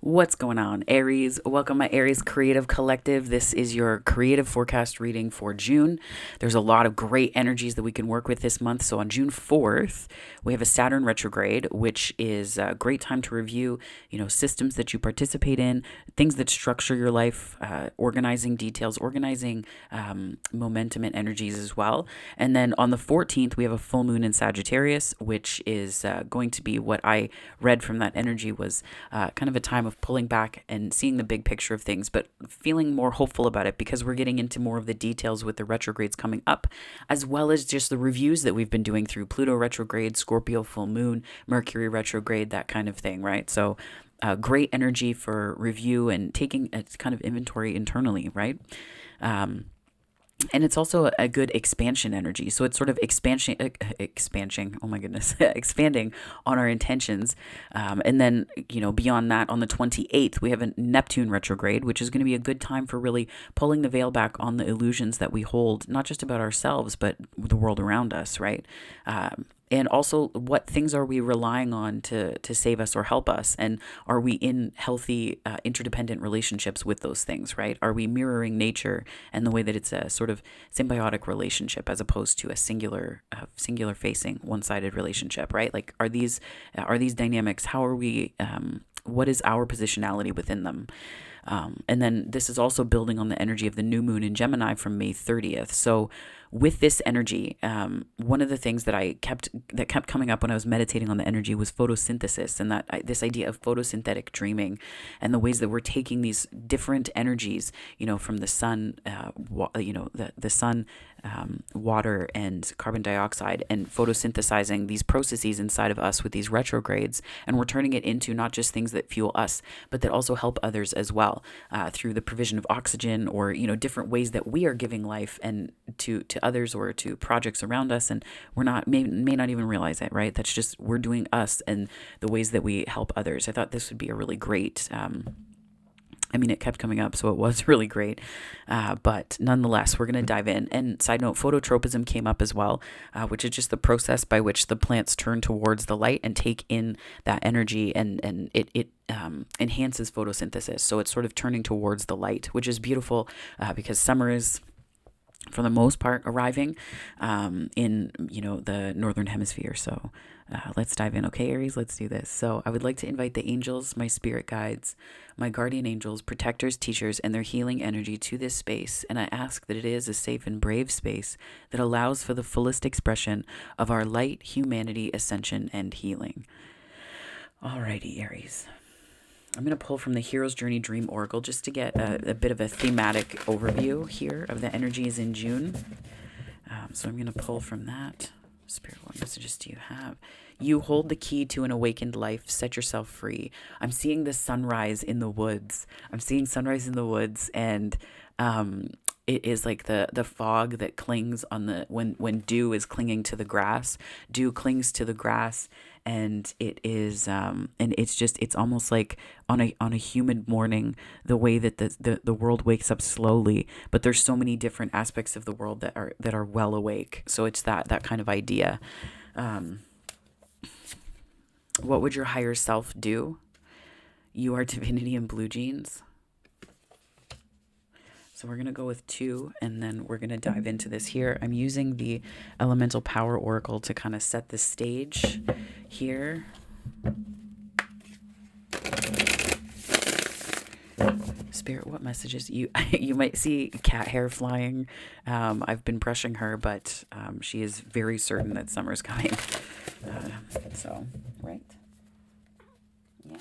What's going on, Aries? Welcome, my Aries Creative Collective. This is your creative forecast reading for June. There's a lot of great energies that we can work with this month. So on June 4th, we have a Saturn retrograde, which is a great time to review, systems that you participate in, things that structure your life, organizing details, organizing momentum and energies as well. And then on the 14th, we have a full moon in Sagittarius, which is going to be what I read from that energy was kind of a time of pulling back and seeing the big picture of things, but feeling more hopeful about it because we're getting into more of the details with the retrogrades coming up, as well as just the reviews that we've been doing through Pluto retrograde, Scorpio full moon, Mercury retrograde, that kind of thing, right? So great energy for review and taking a kind of inventory internally, right? And it's also a good expansion energy. So it's sort of expanding, oh my goodness, expanding on our intentions. And then, beyond that, on the 28th, we have a Neptune retrograde, which is going to be a good time for really pulling the veil back on the illusions that we hold, not just about ourselves, but the world around us, right? And also, what things are we relying on to save us or help us? And are we in healthy, interdependent relationships with those things, right? Are we mirroring nature and the way that it's a sort of symbiotic relationship as opposed to a singular facing, one-sided relationship, right? Like, are these dynamics? How are we? What is our positionality within them? And then this is also building on the energy of the new moon in Gemini from May 30th. So with this energy, one of the things that kept coming up when I was meditating on the energy was photosynthesis, and this idea of photosynthetic dreaming, and the ways that we're taking these different energies, from the sun, the sun, water and carbon dioxide, and photosynthesizing these processes inside of us with these retrogrades, and we're turning it into not just things that fuel us, but that also help others as well, through the provision of oxygen, or different ways that we are giving life and to others or to projects around us, and may not even realize it, right? That's just, we're doing us and the ways that we help others. I thought this would be a really great it kept coming up, so it was really great. But nonetheless, we're going to dive in. And side note, phototropism came up as well, which is just the process by which the plants turn towards the light and take in that energy, and it enhances photosynthesis. So it's sort of turning towards the light, which is beautiful, because summer is, for the most part, arriving in the northern hemisphere. So let's dive in. Okay, Aries, let's do this. So I would like to invite the angels, my spirit guides, my guardian angels, protectors, teachers, and their healing energy to this space. And I ask that it is a safe and brave space that allows for the fullest expression of our light, humanity, ascension, and healing. Alrighty, Aries. I'm going to pull from the Hero's Journey Dream Oracle just to get a bit of a thematic overview here of the energies in June. So I'm going to pull from that. Spirit, what messages do you have? You hold the key to an awakened life. Set yourself free. I'm seeing the sunrise in the woods. And it is like the fog that clings on when dew is clinging to the grass. Dew clings to the grass, and it is and it's almost like on a humid morning, the way that the world wakes up slowly, but there's so many different aspects of the world that are well awake. So it's that kind of idea. What would your higher self do? You are divinity in blue jeans. So we're going to go with 2, and then we're going to dive into this here. I'm using the Elemental Power Oracle to kind of set the stage here. Spirit, what messages you might see cat hair flying. I've been brushing her, but she is very certain that summer's coming. So, right? Yeah.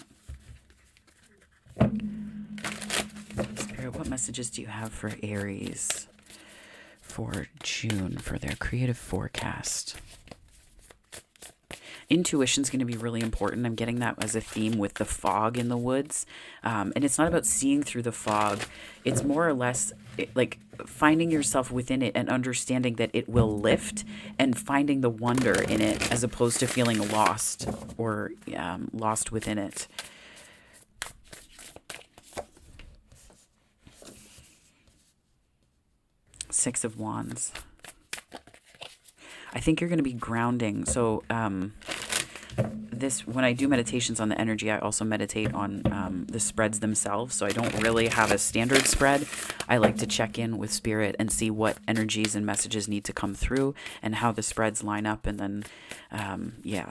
Spirit, what messages do you have for Aries for June for their creative forecast? Intuition is going to be really important. I'm getting that as a theme with the fog in the woods. And it's not about seeing through the fog. It's more or less like finding yourself within it and understanding that it will lift, and finding the wonder in it as opposed to feeling lost or lost within it. Six of Wands. I think you're going to be grounding. So this, when I do meditations on the energy, I also meditate on the spreads themselves. So I don't really have a standard spread. I like to check in with spirit and see what energies and messages need to come through and how the spreads line up. And then,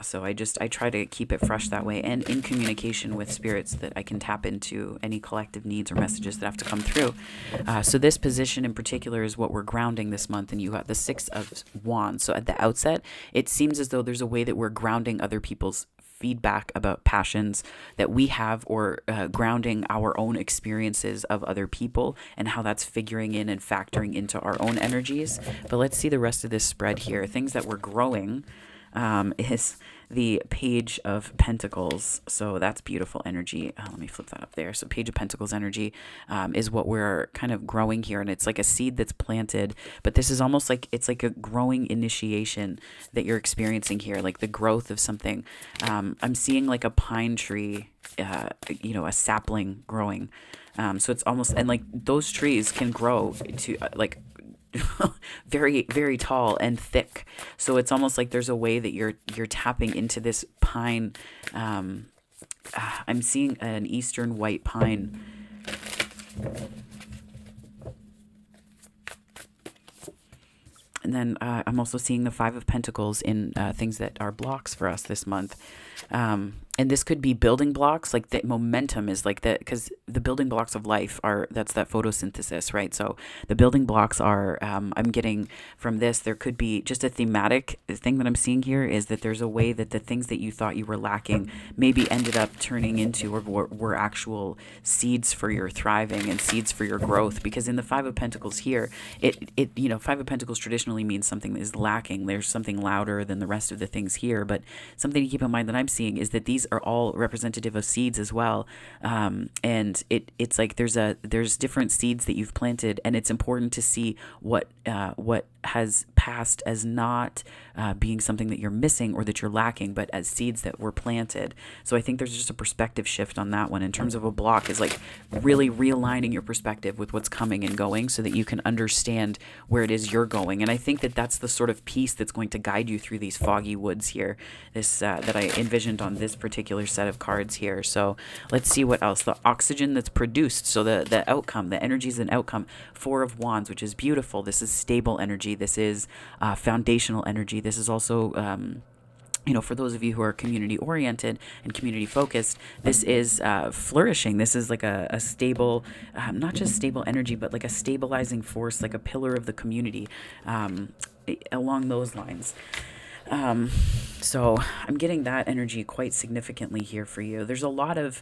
so I try to keep it fresh that way and in communication with spirits, that I can tap into any collective needs or messages that have to come through. So this position in particular is what we're grounding this month. And you got the Six of Wands. So at the outset, it seems as though there's a way that we're grounding other people's feedback about passions that we have, or grounding our own experiences of other people and how that's figuring in and factoring into our own energies. But let's see the rest of this spread here. Things that we're growing is the Page of Pentacles. So that's beautiful energy. Let me flip that up there. So Page of Pentacles energy is what we're kind of growing here. And it's like a seed that's planted, but this is almost like, it's like a growing initiation that you're experiencing here, like the growth of something. I'm seeing like a pine tree, a sapling growing. So it's almost, and like those trees can grow to like very, very tall and thick. So it's almost like there's a way that you're tapping into this pine. I'm seeing an eastern white pine. And then I'm also seeing the Five of Pentacles in things that are blocks for us this month. And this could be building blocks, like the momentum is like that, because the building blocks of life that's that photosynthesis, right? So the building blocks are, I'm getting from this, there could be just a thematic thing that I'm seeing here, is that there's a way that the things that you thought you were lacking maybe ended up turning into, or were actual seeds for your thriving and seeds for your growth. Because in the Five of Pentacles here, Five of Pentacles traditionally means something that is lacking. There's something louder than the rest of the things here. But something to keep in mind that I'm seeing is that these are all representative of seeds as well. And it's like there's different seeds that you've planted, and it's important to see what has passed as not being something that you're missing or that you're lacking, but as seeds that were planted. So I think there's just a perspective shift on that one. In terms of a block, is like really realigning your perspective with what's coming and going, so that you can understand where it is you're going. And I think that that's the sort of piece that's going to guide you through these foggy woods here, this that I envisioned on this particular set of cards here. So let's see what else. The oxygen that's produced, so the outcome, the energy is an outcome. Four of Wands, which is beautiful. This is stable energy. This is foundational energy. This is also for those of you who are community oriented and community focused, this is flourishing. This is like a stable, not just stable energy, but like a stabilizing force, like a pillar of the community, along those lines. So I'm getting that energy quite significantly here for you. There's a lot of,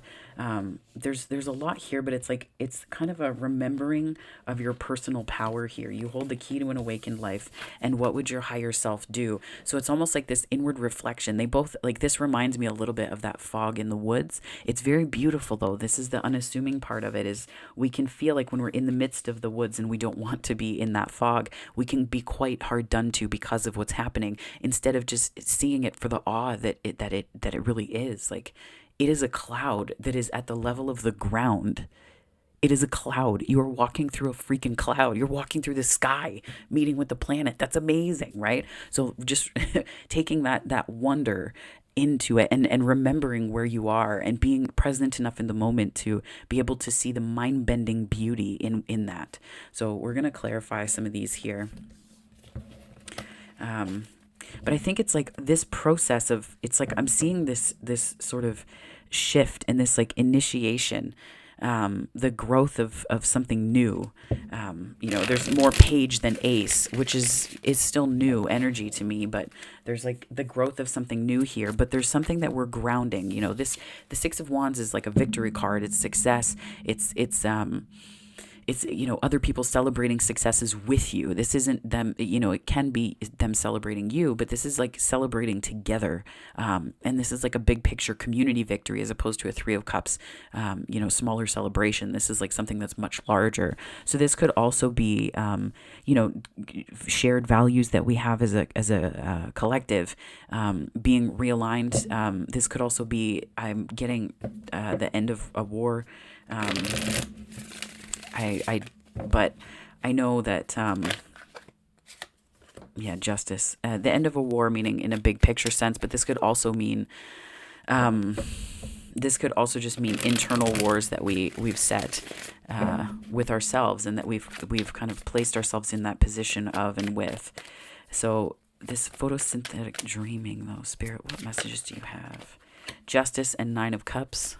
there's a lot here, but it's kind of a remembering of your personal power here. You hold the key to an awakened life, and what would your higher self do? So it's almost like this inward reflection. They both, like, this reminds me a little bit of that fog in the woods. It's very beautiful though. This is the unassuming part of it, is we can feel like when we're in the midst of the woods and we don't want to be in that fog, we can be quite hard done to because of what's happening, instead of just seeing it for the awe that it really is. Like, it is a cloud that is at the level of the ground. It is a cloud. You are walking through a freaking cloud. You're walking through the sky, meeting with the planet. That's amazing, right? So just taking that wonder into it, and remembering where you are, and being present enough in the moment to be able to see the mind-bending beauty in that. So we're going to clarify some of these here. But I think it's like this process of, it's like I'm seeing this sort of shift and this like initiation, the growth of something new. There's more page than ace, which is still new energy to me, but there's like the growth of something new here. But there's something that we're grounding. The Six of Wands is like a victory card. It's success. It's other people celebrating successes with you. This isn't them, it can be them celebrating you, but this is like celebrating together. And this is like a big picture community victory, as opposed to a Three of Cups, smaller celebration. This is like something that's much larger. So this could also be, shared values that we have as a collective, being realigned. This could also be, I'm getting the end of a war. But I know that Yeah, justice. The end of a war, meaning in a big picture sense, but this could also mean, this could also just mean internal wars that we've set with ourselves, and that we've kind of placed ourselves in that position of and with. So this photosynthetic dreaming, though, Spirit, what messages do you have? Justice and Nine of Cups.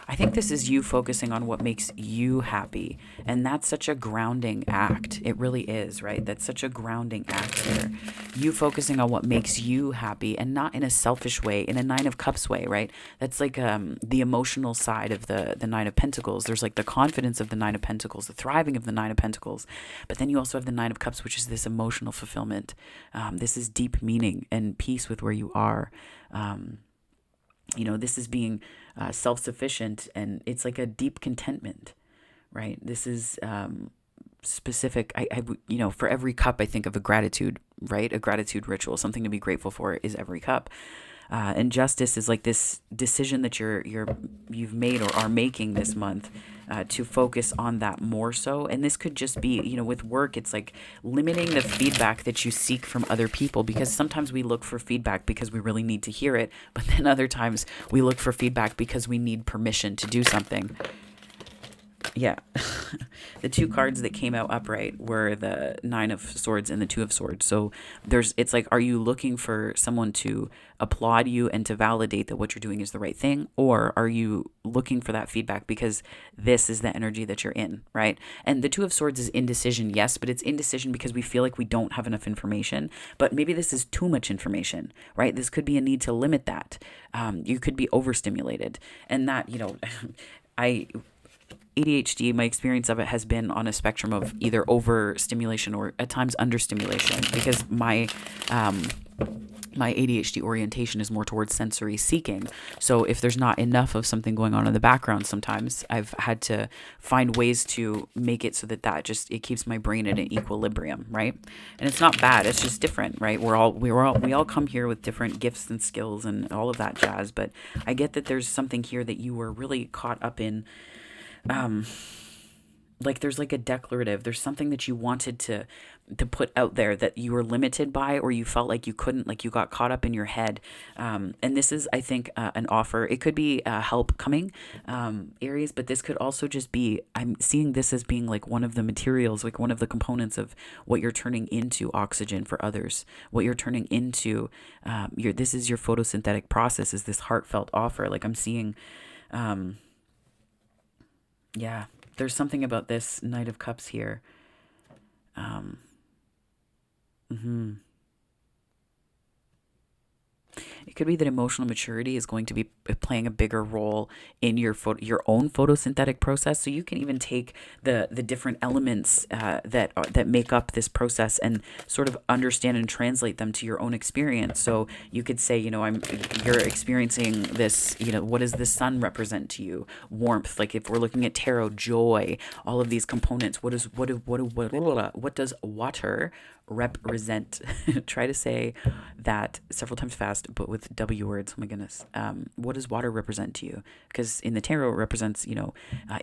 I think this is you focusing on what makes you happy. And that's such a grounding act. It really is, right? That's such a grounding act here. You focusing on what makes you happy, and not in a selfish way, in a Nine of Cups way, right? That's like the emotional side of the Nine of Pentacles. There's like the confidence of the Nine of Pentacles, the thriving of the Nine of Pentacles. But then you also have the Nine of Cups, which is this emotional fulfillment. This is deep meaning and peace with where you are. This is being self-sufficient, and it's like a deep contentment, right? This is specific. For every cup, I think of a gratitude, right? A gratitude ritual, something to be grateful for is every cup. And justice is like this decision that you've made or are making this month to focus on that more so. And this could just be, with work, it's like limiting the feedback that you seek from other people, because sometimes we look for feedback because we really need to hear it, but then other times we look for feedback because we need permission to do something. Yeah. The two cards that came out upright were the Nine of Swords and the Two of Swords. So it's like, are you looking for someone to applaud you and to validate that what you're doing is the right thing? Or are you looking for that feedback because this is the energy that you're in, right? And the Two of Swords is indecision, yes, but it's indecision because we feel like we don't have enough information. But maybe this is too much information, right? This could be a need to limit that. You could be overstimulated. And that, ADHD, my experience of it has been on a spectrum of either overstimulation or at times understimulation, because my ADHD orientation is more towards sensory seeking. So if there's not enough of something going on in the background, sometimes I've had to find ways to make it so that it keeps my brain in an equilibrium, right? And it's not bad. It's just different, right? We all come here with different gifts and skills and all of that jazz. But I get that there's something here that you were really caught up in. Like there's like a declarative, there's something that you wanted to put out there that you were limited by, or you felt like you couldn't, like you got caught up in your head. And this is, I think, an offer. It could be help coming, Aries, but this could also just be, I'm seeing this as being like one of the materials, like one of the components of what you're turning into oxygen for others, what you're turning into, this is your photosynthetic process, is this heartfelt offer. Like I'm seeing, yeah, there's something about this Knight of Cups here. It could be that emotional maturity is going to be playing a bigger role in your own photosynthetic process. So you can even take the different elements that make up this process and sort of understand and translate them to your own experience. So you could say, you're experiencing this. What does the sun represent to you? Warmth. Like if we're looking at tarot, joy. All of these components. What does water represent? Try to say that several times fast, but with W words. Oh my goodness. What does water represent to you? Because in the tarot, it represents,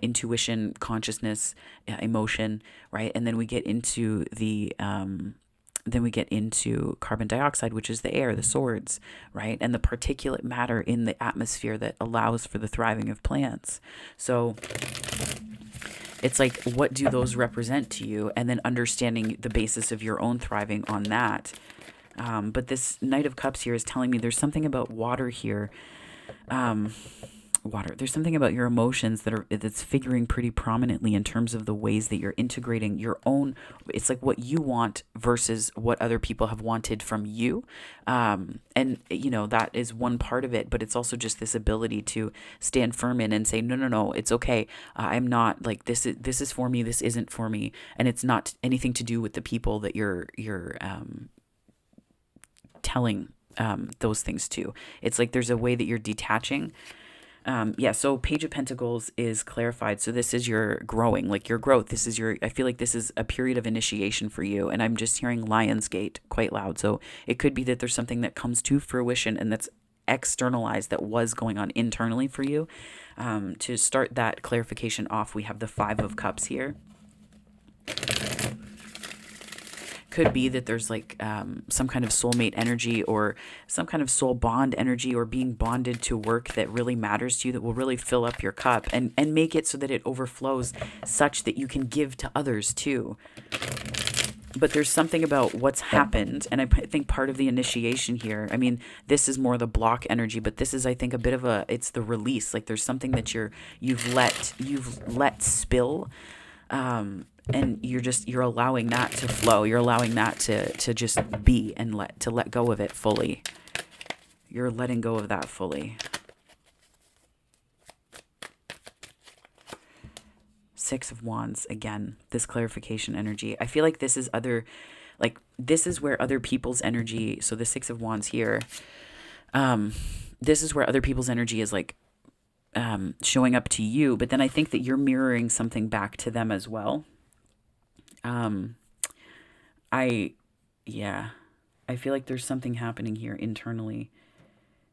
intuition, consciousness, emotion, right? And then we get into carbon dioxide, which is the air, the swords, right? And the particulate matter in the atmosphere that allows for the thriving of plants. So it's like, what do those represent to you? And then understanding the basis of your own thriving on that. But this Knight of Cups here is telling me there's something about water here. Water. There's something about your emotions that's figuring pretty prominently in terms of the ways that you're integrating your own. It's like what you want versus what other people have wanted from you. And that is one part of it, but it's also just this ability to stand firm in and say, no, it's okay. I'm not like, this is for me. This isn't for me. And it's not anything to do with the people that you're telling those things to. It's like there's a way that you're detaching. So Page of Pentacles is clarified. So this is your growing, like your growth. I feel like this is a period of initiation for you. And I'm just hearing Lionsgate quite loud. So it could be that there's something that comes to fruition and that's externalize that was going on internally for you. To start that clarification off, we have the Five of Cups here. Could be that there's like some kind of soulmate energy or some kind of soul bond energy, or being bonded to work that really matters to you, that will really fill up your cup and make it so that it overflows, such that you can give to others too. But there's something about what's happened, and I think part of the initiation here, I mean, this is more the block energy, but this is, I think, a bit of it's the release. Like there's something that you've let spill, and you're allowing that to flow. You're allowing that to just be, and let go of it fully. You're letting go of that fully. Six of Wands, again, this clarification energy. I feel like this is this is where other people's energy, so the Six of Wands here, this is where other people's energy is like showing up to you, but then I think that you're mirroring something back to them as well. I feel like there's something happening here internally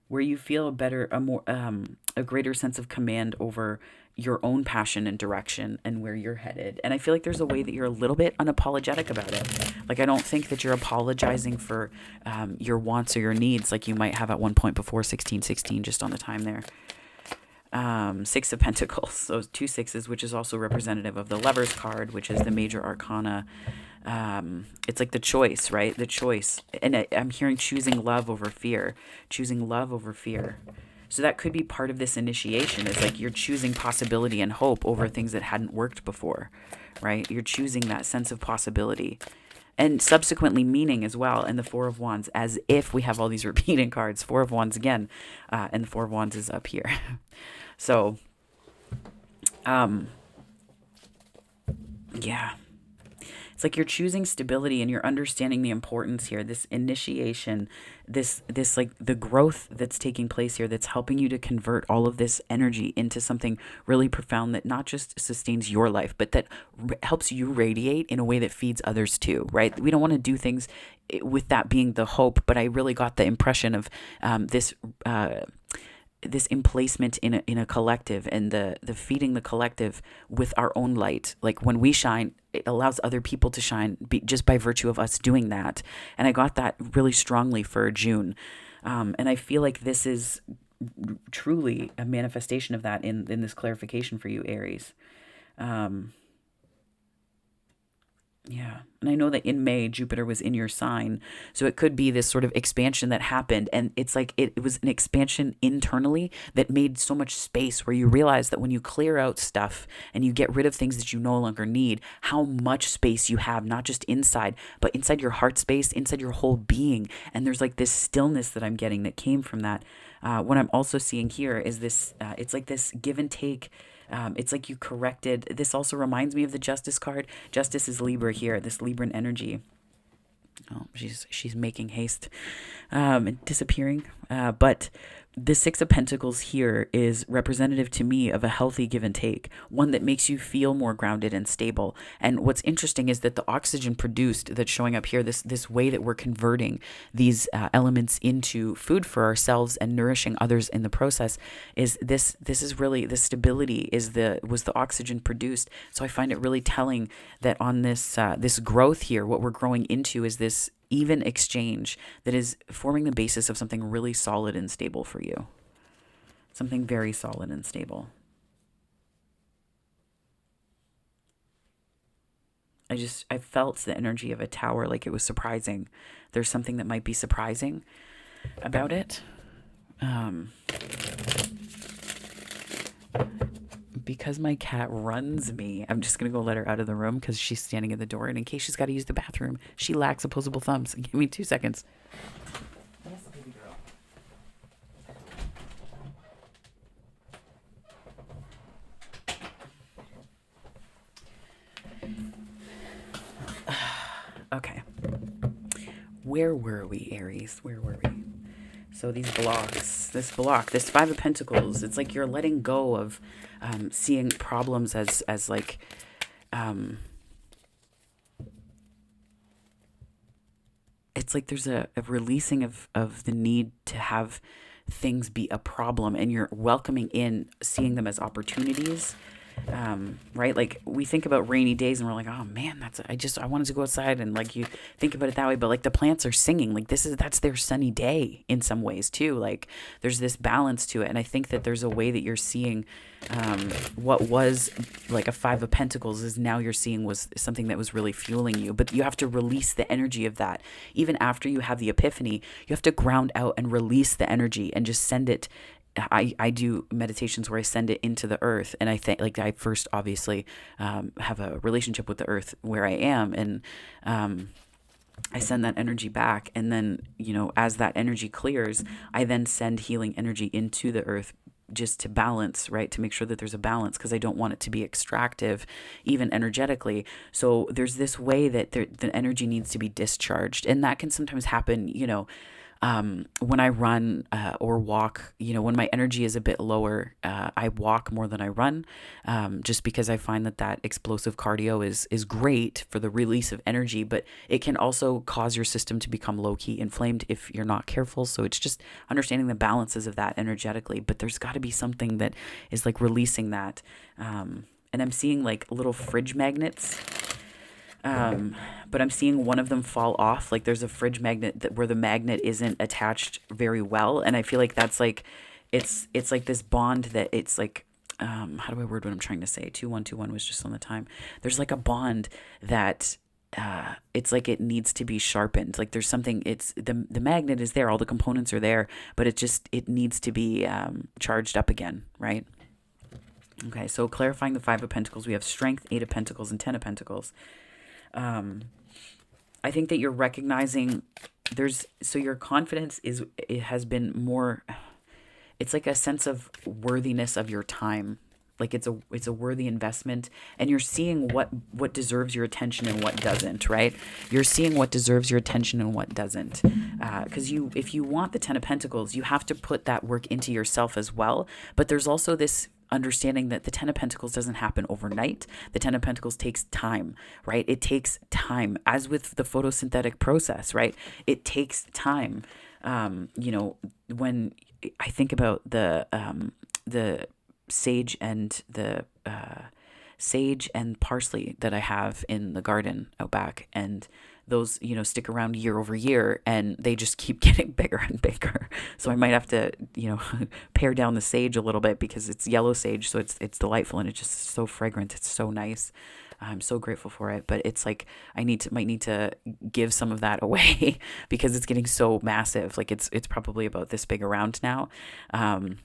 where you feel a greater sense of command over your own passion and direction and where you're headed. And I feel like there's a way that you're a little bit unapologetic about it. Like, I don't think that you're apologizing for your wants or your needs like you might have at one point before 1616, just on the time there. Six of Pentacles, so two sixes, which is also representative of the Lover's card, which is the major arcana. It's like the choice, right? The choice. And I'm hearing choosing love over fear. Choosing love over fear. So that could be part of this initiation. It's like you're choosing possibility and hope over things that hadn't worked before, right? You're choosing that sense of possibility. And subsequently meaning as well. And the Four of Wands, as if we have all these repeating cards. Four of Wands again. And the Four of Wands is up here. So, yeah. It's like you're choosing stability and you're understanding the importance here. This initiation, this like the growth that's taking place here, that's helping you to convert all of this energy into something really profound that not just sustains your life, but that helps you radiate in a way that feeds others too, right? We don't want to do things with that being the hope, but I really got the impression of this emplacement in a collective, and the feeding the collective with our own light. Like when we shine, it allows other people to shine just by virtue of us doing that. And I got that really strongly for June. And I feel like this is truly a manifestation of that in this clarification for you, Aries. Yeah. And I know that in May, Jupiter was in your sign. So it could be this sort of expansion that happened. And it's like it was an expansion internally that made so much space, where you realize that when you clear out stuff and you get rid of things that you no longer need, how much space you have, not just inside, but inside your heart space, inside your whole being. And there's like this stillness that I'm getting that came from that. What I'm also seeing here is this, it's like this give and take. It's like you corrected. This also reminds me of the Justice card. Justice is Libra here, this Libran energy. Oh, she's making haste, and disappearing. But the Six of Pentacles here is representative to me of a healthy give and take, one that makes you feel more grounded and stable. And what's interesting is that the oxygen produced that's showing up here, this way that we're converting these elements into food for ourselves and nourishing others in the process, is this is really the stability was the oxygen produced. So I find it really telling that on this growth here, what we're growing into is this even exchange that is forming the basis of something really solid and stable for you. Something very solid and stable. I felt the energy of a tower, like it was surprising. There's something that might be surprising about it. Because my cat runs me, I'm just going to go let her out of the room because she's standing at the door. And in case she's got to use the bathroom, she lacks opposable thumbs. Give me 2 seconds. Yes, baby girl. Okay. Where were we, Aries? Where were we? So these blocks, this Five of Pentacles, it's like you're letting go of seeing problems as like, it's like there's a releasing of the need to have things be a problem, and you're welcoming in, seeing them as opportunities. Right? Like we think about rainy days and we're like, oh man, I wanted to go outside, and like you think about it that way, but like the plants are singing, like that's their sunny day in some ways too. Like there's this balance to it. And I think that there's a way that you're seeing, what was like a Five of Pentacles is now you're seeing was something that was really fueling you, but you have to release the energy of that. Even after you have the epiphany, you have to ground out and release the energy and just send it. I do meditations where I send it into the earth. And I think, like, I first obviously have a relationship with the earth where I am. And I send that energy back. And then, as that energy clears, I then send healing energy into the earth just to balance, right? To make sure that there's a balance, because I don't want it to be extractive, even energetically. So there's this way that the energy needs to be discharged. And that can sometimes happen, when I run or walk, when my energy is a bit lower, I walk more than I run, just because I find that explosive cardio is great for the release of energy, but it can also cause your system to become low-key inflamed if you're not careful. So it's just understanding the balances of that energetically, but there's got to be something that is like releasing that. And I'm seeing like little fridge magnets. But I'm seeing one of them fall off. Like there's a fridge magnet where the magnet isn't attached very well. And I feel like that's like, it's like this bond that it's like, how do I word what I'm trying to say? 2121 was just on the time. There's like a bond that, it's like it needs to be sharpened. Like there's something, it's the magnet is there, all the components are there, but it needs to be, charged up again. Right. Okay. So clarifying the Five of Pentacles, we have Strength, Eight of Pentacles, and 10 of Pentacles. I think that you're recognizing so your confidence it has been more, it's like a sense of worthiness of your time. Like it's a worthy investment, and you're seeing what deserves your attention and what doesn't, right? You're seeing what deserves your attention and what doesn't. Because if you want the 10 of Pentacles, you have to put that work into yourself as well. But there's also this understanding that the 10 of Pentacles doesn't happen overnight. The 10 of Pentacles takes time, right? It takes time, as with the photosynthetic process, right? It takes time. When I think about the sage and sage and parsley that I have in the garden out back, and those stick around year over year, and they just keep getting bigger and bigger. So I might have to pare down the sage a little bit, because it's yellow sage, so it's delightful, and it's just so fragrant. It's so nice. I'm so grateful for it, but it's like I might need to give some of that away because it's getting so massive. Like it's probably about this big around now. And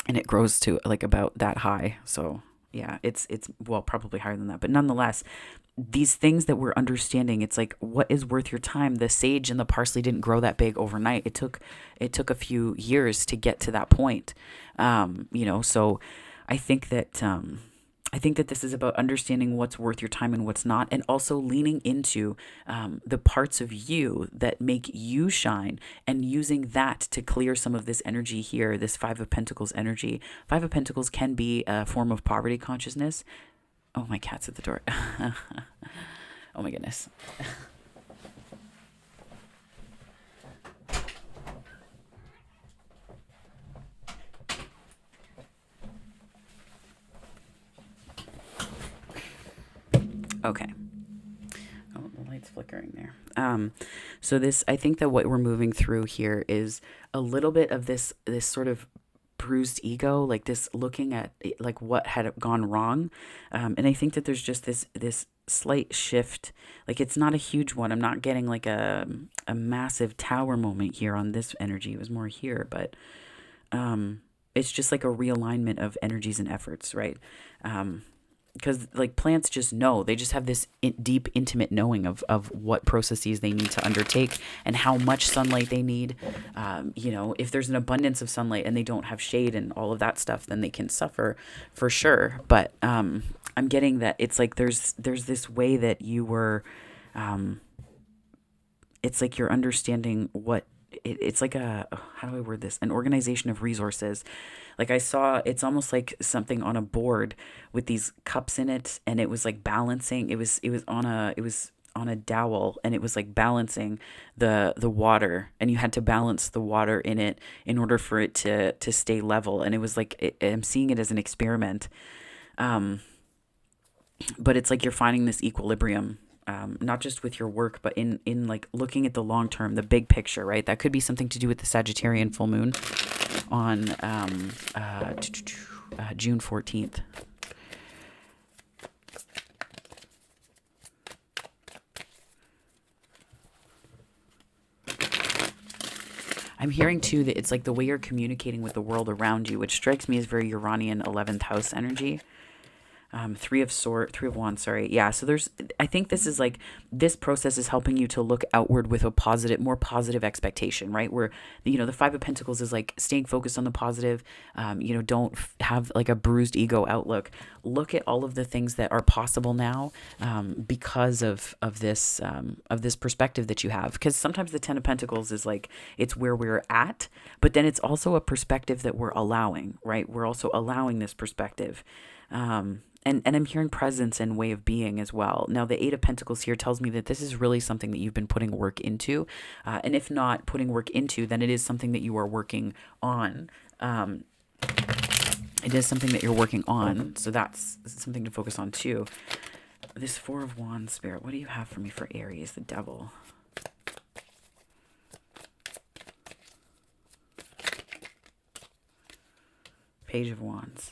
it grows to like about that high. So yeah, it's well, probably higher than that, but nonetheless, these things that we're understanding, it's like, what is worth your time? The sage and the parsley didn't grow that big overnight. It took a few years to get to that point. So I think that this is about understanding what's worth your time and what's not, and also leaning into the parts of you that make you shine, and using that to clear some of this energy here, this Five of Pentacles energy. Five of Pentacles can be a form of poverty consciousness. Oh, my cat's at the door. Oh, my goodness. Okay. Oh, the light's flickering there. So I think that what we're moving through here is a little bit of this sort of bruised ego, like this looking at like what had gone wrong. And I think that there's just this slight shift. Like it's not a huge one. I'm not getting like a massive tower moment here on this energy. It was more here, but it's just like a realignment of energies and efforts, right? Because like plants just know, they just have this deep, intimate knowing of what processes they need to undertake and how much sunlight they need. If there's an abundance of sunlight and they don't have shade and all of that stuff, then they can suffer for sure. But I'm getting that it's like there's this way that you were, it's like you're understanding what, it's like how do I word this? An organization of resources. Like I saw, it's almost like something on a board with these cups in it, and it was like balancing. It was on a dowel, and it was like balancing the water, and you had to balance the water in it in order for it to stay level. And it was like I'm seeing it as an experiment, but it's like you're finding this equilibrium, not just with your work, but in like looking at the long term, the big picture, right? That could be something to do with the Sagittarian full moon on June 14th. I'm hearing too that it's like the way you're communicating with the world around you, which strikes me as very Uranian 11th house energy. Three of wands, sorry. Yeah. So I think this is like, this process is helping you to look outward with a positive, more positive expectation, right? Where, the Five of Pentacles is like staying focused on the positive. Don't have like a bruised ego outlook. Look at all of the things that are possible now, because of this perspective that you have. Because sometimes the Ten of Pentacles is like, it's where we're at, but then it's also a perspective that we're allowing, right? We're also allowing this perspective. And I'm hearing presence and way of being as well. Now, the Eight of Pentacles here tells me that this is really something that you've been putting work into. And if not putting work into, then it is something that you are working on. It is something that you're working on. So that's something to focus on too. This Four of Wands, Spirit, what do you have for me for Aries, the Devil? Page of Wands.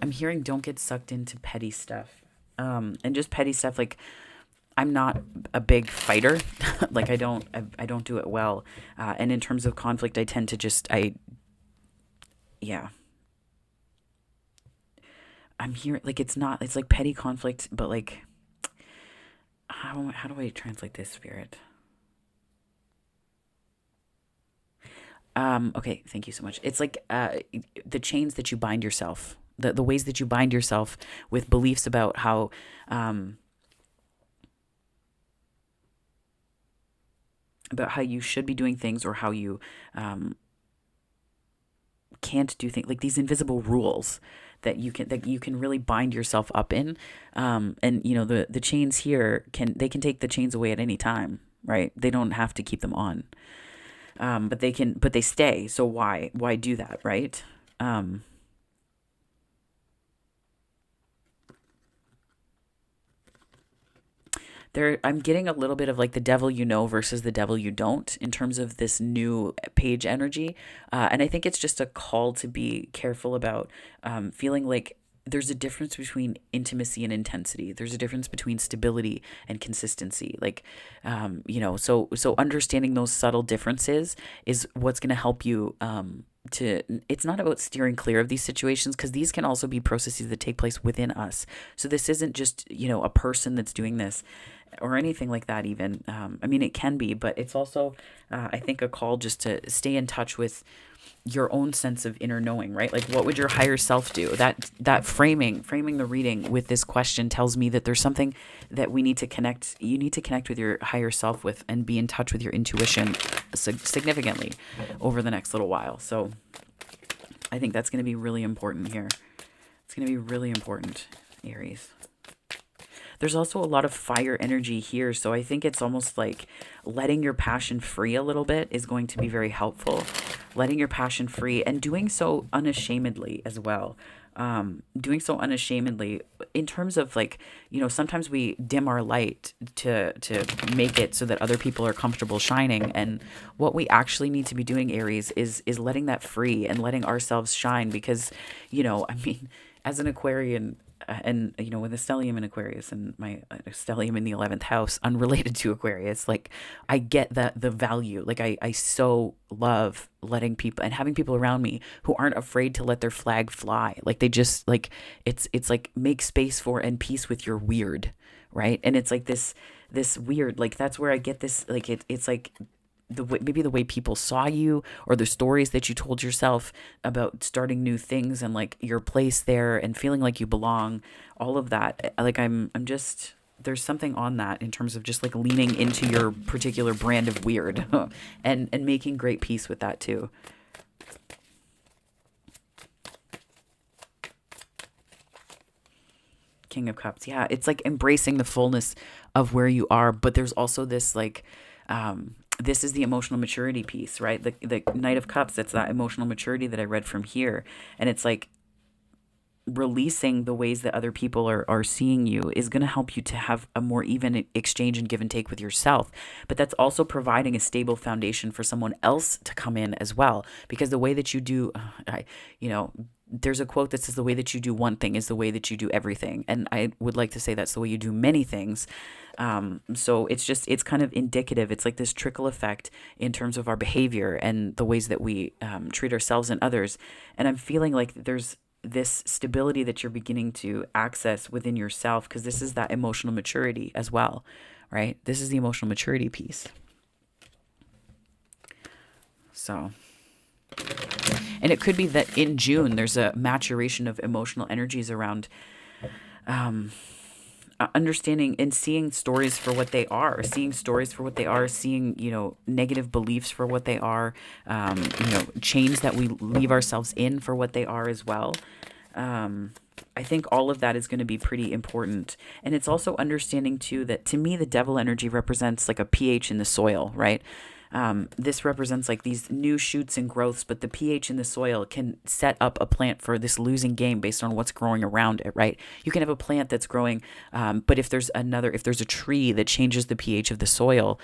I'm hearing don't get sucked into petty stuff. And just petty stuff, like, I'm not a big fighter. Like, I don't do it well. And in terms of conflict, I tend to yeah. I'm hearing, like, it's like petty conflict, but like, how do I translate this, Spirit? Okay, thank you so much. It's like the chains that you bind yourself, the ways that you bind yourself with beliefs about how you should be doing things, or how you can't do things, like these invisible rules that you can really bind yourself up in. And the chains here can take the chains away at any time, right? They don't have to keep them on. But they stay. So why do that, right? I'm getting a little bit of like the devil you know versus the devil you don't in terms of this new page energy. And I think it's just a call to be careful about feeling like there's a difference between intimacy and intensity. There's a difference between stability and consistency. Like, so understanding those subtle differences is what's going to help you it's not about steering clear of these situations, because these can also be processes that take place within us. So this isn't just, a person that's doing this or anything like that even. I mean, it can be, but it's also, I think, a call just to stay in touch with your own sense of inner knowing, right? Like, what would your higher self do? That framing the reading with this question tells me that there's something that you need to connect with your higher self with, and be in touch with your intuition significantly over the next little while. So I think that's going to be really important here. It's going to be really important, Aries. There's also a lot of fire energy here, so I think it's almost like letting your passion free a little bit is going to be very helpful. Letting your passion free, and doing so unashamedly as well. Doing so unashamedly in terms of like, sometimes we dim our light to make it so that other people are comfortable shining. And what we actually need to be doing, Aries, is letting that free and letting ourselves shine, because, I mean, as an Aquarian, and with a stellium in Aquarius and my stellium in the 11th house, unrelated to Aquarius, like, I get the value. Like, I so love letting people and having people around me who aren't afraid to let their flag fly. Like, they just like, it's like, make space for and peace with your weird, right? And it's like this weird, like, that's where I get this, like, it's like maybe the way people saw you, or the stories that you told yourself about starting new things and like your place there and feeling like you belong, all of that. Like, I'm just, there's something on that in terms of just like leaning into your particular brand of weird and making great peace with that too. King of Cups. Yeah, it's like embracing the fullness of where you are, but there's also this like this is the emotional maturity piece, right? The Knight of Cups, that's that emotional maturity that I read from here. And it's like releasing the ways that other people are seeing you is going to help you to have a more even exchange and give and take with yourself. But that's also providing a stable foundation for someone else to come in as well. Because the way that you do, there's a quote that says the way that you do one thing is the way that you do everything. And I would like to say that's the way you do many things. So it's kind of indicative. It's like this trickle effect in terms of our behavior and the ways that we treat ourselves and others. And I'm feeling like there's this stability that you're beginning to access within yourself, because this is that emotional maturity as well, right? This is the emotional maturity piece. So, and it could be that in June, there's a maturation of emotional energies around understanding and seeing stories for what they are, seeing negative beliefs for what they are, chains that we leave ourselves in for what they are as well. I think all of that is going to be pretty important. And it's also understanding too that, to me, the devil energy represents like a pH in the soil, right? This represents like these new shoots and growths, but the pH in the soil can set up a plant for this losing game based on what's growing around it, right? You can have a plant that's growing, but if there's a tree that changes the pH of the soil,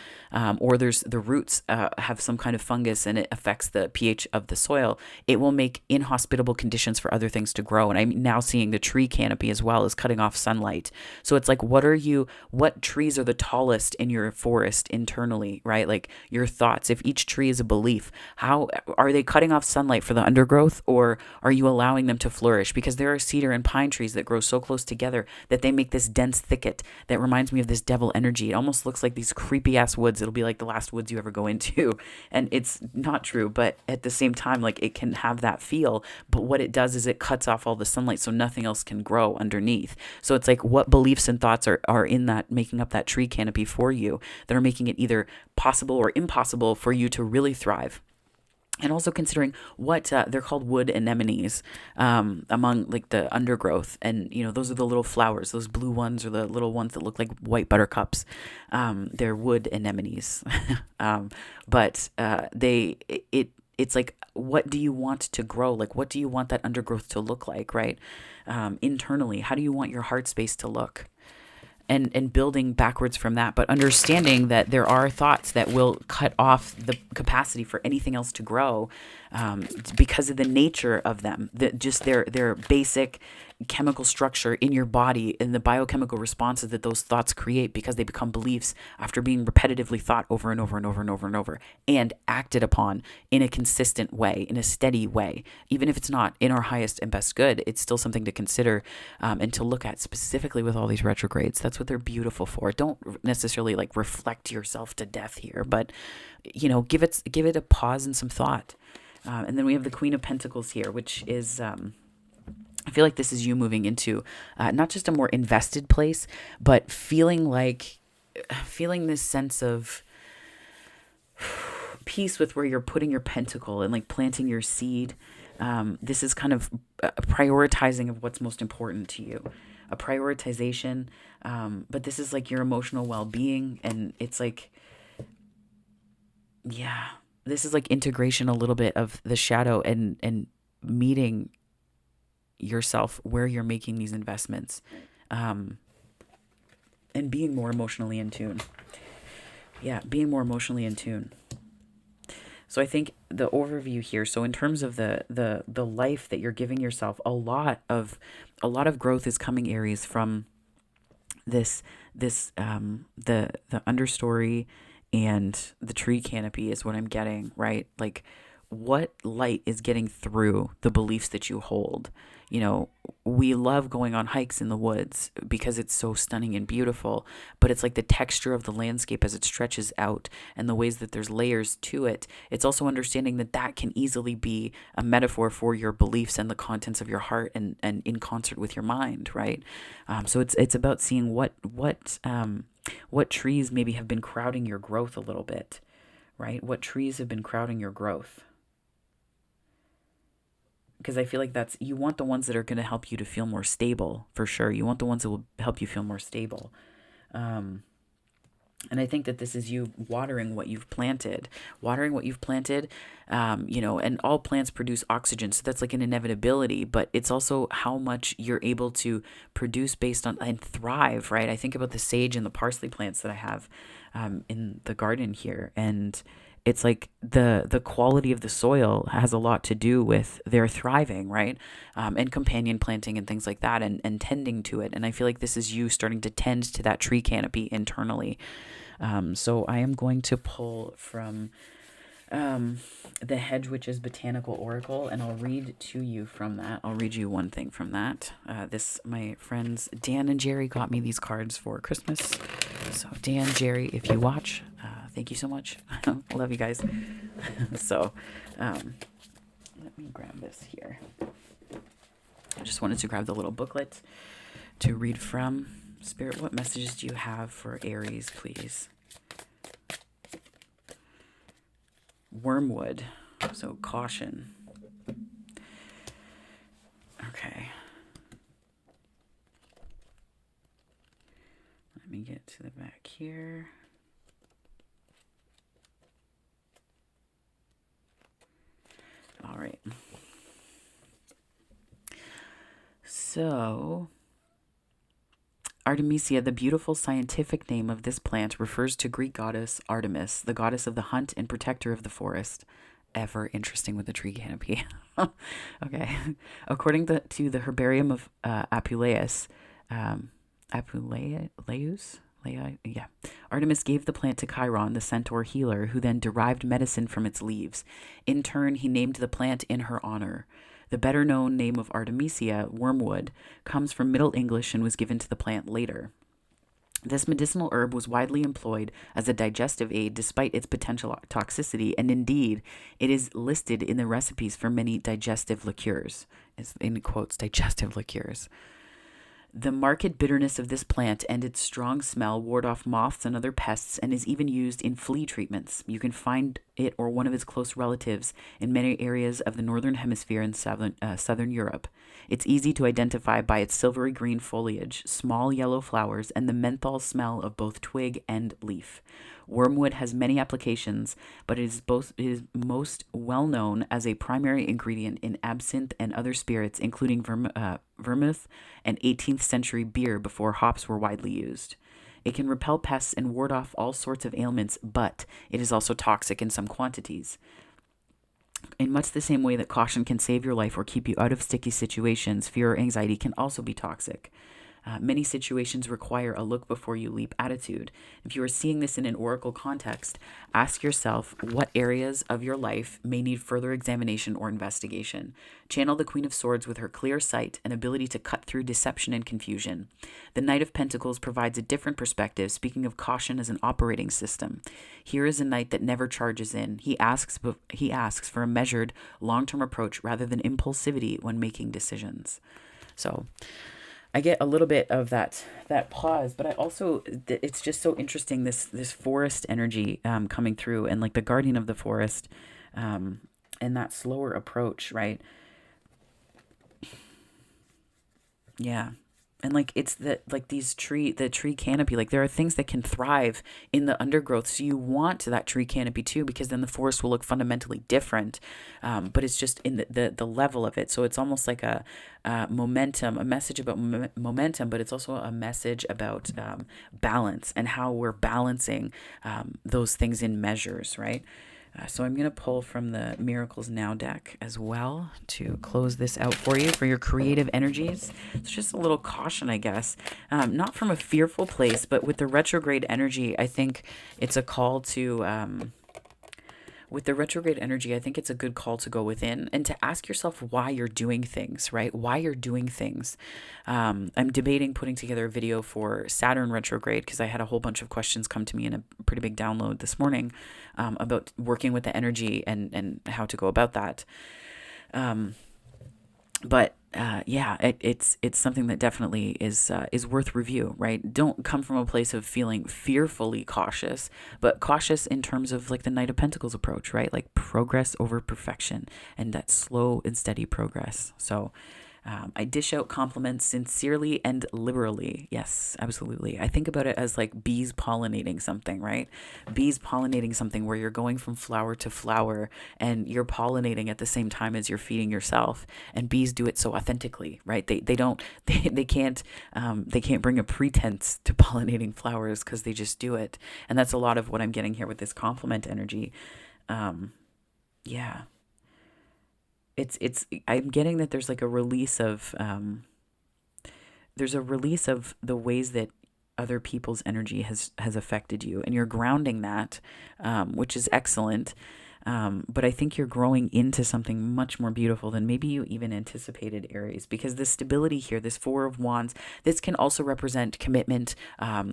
or there's the roots have some kind of fungus and it affects the pH of the soil, it will make inhospitable conditions for other things to grow. And I'm now seeing the tree canopy as well as cutting off sunlight. So it's like, what trees are the tallest in your forest internally, right? Like your thoughts. If each tree is a belief, how are they cutting off sunlight for the undergrowth, or are you allowing them to flourish? Because there are cedar and pine trees that grow so close together that they make this dense thicket that reminds me of this devil energy. It almost looks like these creepy ass woods. It'll be like the last woods you ever go into. And it's not true, but at the same time, like, it can have that feel. But what it does is it cuts off all the sunlight so nothing else can grow underneath. So it's like, what beliefs and thoughts are in that, making up that tree canopy for you, that are making it either possible or impossible for you to really thrive. And also considering what they're called wood anemones among like the undergrowth. And, those are the little flowers, those blue ones, or the little ones that look like white buttercups. They're wood anemones. But it's like, what do you want to grow? Like, what do you want that undergrowth to look like, right? Internally, how do you want your heart space to look? And building backwards from that, but understanding that there are thoughts that will cut off the capacity for anything else to grow, because of the nature of them, just their basic chemical structure in your body and the biochemical responses that those thoughts create, because they become beliefs after being repetitively thought over and over and over and over and over, and acted upon in a consistent way, in a steady way. Even if it's not in our highest and best good, it's still something to consider and to look at, specifically with all these retrogrades. That's what they're beautiful for. Don't necessarily like reflect yourself to death here, but give it a pause and some thought. And then we have the Queen of Pentacles here, which is I feel like this is you moving into not just a more invested place, but feeling this sense of peace with where you're putting your pentacle and like planting your seed. This is kind of a prioritizing of what's most important to you, a prioritization. But this is like your emotional well-being, and it's like, yeah, this is like integration a little bit of the shadow and meeting yourself where you're making these investments, and being more emotionally in tune. Being more emotionally in tune. So I think the overview here, so in terms of the life that you're giving yourself, a lot of growth is coming, Aries, from the understory and the tree canopy is what I'm getting, right? Like, what light is getting through the beliefs that you hold? We love going on hikes in the woods because it's so stunning and beautiful, but it's like the texture of the landscape as it stretches out and the ways that there's layers to it. It's also understanding that can easily be a metaphor for your beliefs and the contents of your heart, and in concert with your mind, right? So it's about seeing what trees maybe have been crowding your growth a little bit, right? What trees have been crowding your growth? because I feel like you want the ones that are going to help you to feel more stable, for sure. You want the ones that will help you feel more stable. And I think that this is you watering what you've planted, and all plants produce oxygen. So that's like an inevitability, but it's also how much you're able to produce based on and thrive, right? I think about the sage and the parsley plants that I have in the garden here. And it's like the quality of the soil has a lot to do with their thriving, right? And companion planting and things like that, and tending to it. And I feel like this is you starting to tend to that tree canopy internally. So I am going to pull from the Hedge Witch's Botanical Oracle, and I'll read to you from that. I'll read you one thing from that. My friends Dan and Jerry got me these cards for Christmas. So Dan, Jerry, if you watch, thank you so much. I love you guys. So let me grab this here. I just wanted to grab the little booklet to read from. Spirit, what messages do you have for Aries, please? Wormwood. So caution. Okay. Let me get to the back here. All right. So, Artemisia, the beautiful scientific name of this plant, refers to Greek goddess Artemis, the goddess of the hunt and protector of the forest. Ever interesting with the tree canopy. Okay. According to the herbarium of Apuleius, Artemis gave the plant to Chiron, the centaur healer, who then derived medicine from its leaves. In turn, he named the plant in her honor. The better-known name of Artemisia, wormwood, comes from Middle English and was given to the plant later. This medicinal herb was widely employed as a digestive aid despite its potential toxicity, and indeed, it is listed in the recipes for many digestive liqueurs. It's in quotes, digestive liqueurs. The marked bitterness of this plant and its strong smell ward off moths and other pests, and is even used in flea treatments. You can find it or one of its close relatives in many areas of the northern hemisphere and southern Europe. It's easy to identify by its silvery green foliage, small yellow flowers, and the menthol smell of both twig and leaf. Wormwood has many applications, but it is most well known as a primary ingredient in absinthe and other spirits, including vermouth and 18th century beer before hops were widely used. It can repel pests and ward off all sorts of ailments, but it is also toxic in some quantities. In much the same way that caution can save your life or keep you out of sticky situations, fear or anxiety can also be toxic. Many situations require a look before you leap attitude. If you are seeing this in an oracle context, ask yourself what areas of your life may need further examination or investigation. Channel the Queen of Swords with her clear sight and ability to cut through deception and confusion. The Knight of Pentacles provides a different perspective, speaking of caution as an operating system. Here is a knight that never charges in. He asks for a measured, long-term approach rather than impulsivity when making decisions. So I get a little bit of that pause, but I also, it's just so interesting, this forest energy coming through, and like the guardian of the forest, and that slower approach, right? Yeah. And like it's the tree canopy, like there are things that can thrive in the undergrowth. So you want that tree canopy too, because then the forest will look fundamentally different. But it's just in the level of it. So it's almost like a momentum, a message about momentum, but it's also a message about balance and how we're balancing those things in measures, right? So I'm going to pull from the Miracles Now deck as well to close this out for you for your creative energies. It's just a little caution, I guess. Not from a fearful place, but with the retrograde energy, I think it's a call to... with the retrograde energy, I think it's a good call to go within and to ask yourself why you're doing things, right? Why you're doing things. I'm debating putting together a video for Saturn retrograde because I had a whole bunch of questions come to me in a pretty big download this morning about working with the energy and how to go about that. But yeah, it's something that definitely is worth review, right? Don't come from a place of feeling fearfully cautious, but cautious in terms of like the Knight of Pentacles approach, right? Like progress over perfection, and that slow and steady progress. So I dish out compliments sincerely and liberally. Yes, absolutely. I think about it as like bees pollinating something, right? Bees pollinating something where you're going from flower to flower and you're pollinating at the same time as you're feeding yourself. And bees do it so authentically, right? They don't they can't bring a pretense to pollinating flowers because they just do it. And that's a lot of what I'm getting here with this compliment energy. Yeah, it's I'm getting that there's like a release of there's a release of the ways that other people's energy has affected you, and you're grounding that, which is excellent. But I think you're growing into something much more beautiful than maybe you even anticipated, Aries, because this stability here, this Four of Wands, this can also represent commitment.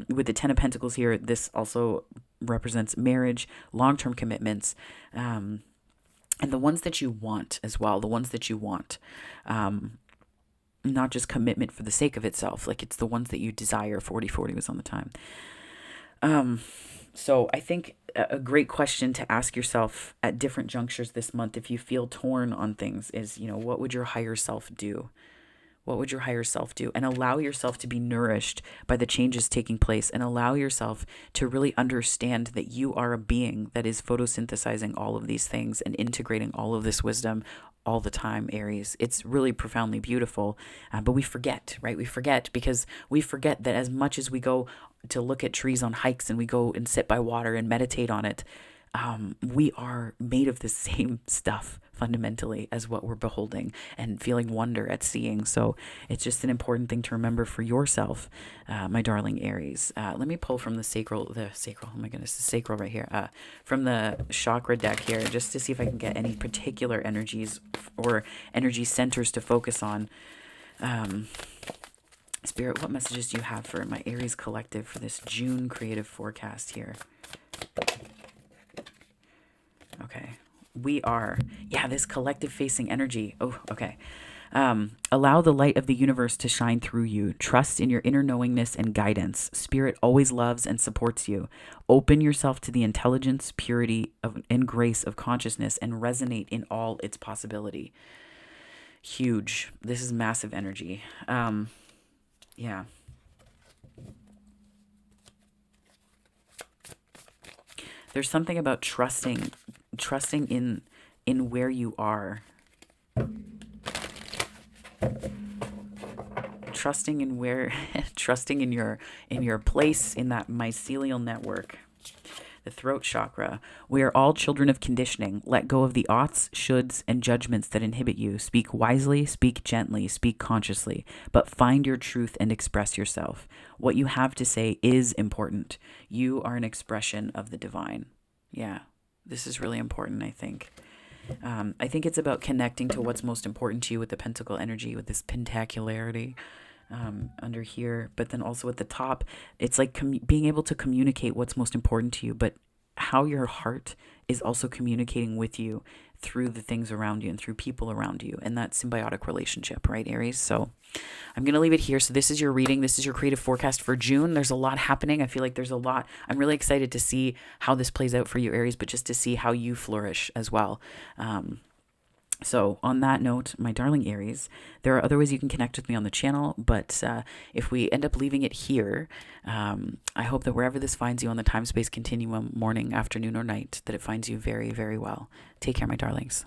With the Ten of Pentacles here, this also represents marriage, long-term commitments. And the ones that you want as well, the ones that you want. Not just commitment for the sake of itself, like it's the ones that you desire. 40/40 was on the time. So I think a great question to ask yourself at different junctures this month, if you feel torn on things, is, what would your higher self do? What would your higher self do? And allow yourself to be nourished by the changes taking place, and allow yourself to really understand that you are a being that is photosynthesizing all of these things and integrating all of this wisdom all the time, Aries. It's really profoundly beautiful, but we forget, right? We forget because we forget that as much as we go to look at trees on hikes and we go and sit by water and meditate on it, we are made of the same stuff fundamentally as what we're beholding and feeling wonder at seeing. So it's just an important thing to remember for yourself, my darling Aries. Let me pull from the sacral, oh my goodness, the sacral right here, from the chakra deck here, just to see if I can get any particular energies or energy centers to focus on. Spirit, what messages do you have for my Aries collective for this June creative forecast here? Okay. This collective facing energy. Oh, okay. Allow the light of the universe to shine through you. Trust in your inner knowingness and guidance. Spirit always loves and supports you. Open yourself to the intelligence, purity, and grace of consciousness, and resonate in all its possibility. Huge. This is massive energy. Yeah. There's something about trusting in where you are. Trusting in where trusting in your place in that mycelial network. The throat chakra. We are all children of conditioning. Let go of the oughts, shoulds, and judgments that inhibit you. Speak wisely, speak gently, speak consciously, but find your truth and express yourself. What you have to say is important. You are an expression of the divine. Yeah, this is really important, I think. I think it's about connecting to what's most important to you with the pentacle energy, with this pentacularity under here. But then also at the top, it's like being able to communicate what's most important to you, but how your heart is also communicating with you through the things around you and through people around you, and that symbiotic relationship, right, Aries? So I'm going to leave it here. So this is your reading. This is your creative forecast for June. There's a lot happening. I feel like there's a lot. I'm really excited to see how this plays out for you, Aries, but just to see how you flourish as well. So on that note, my darling Aries, there are other ways you can connect with me on the channel, but if we end up leaving it here, I hope that wherever this finds you on the time-space continuum, morning, afternoon, or night, that it finds you very, very well. Take care, my darlings.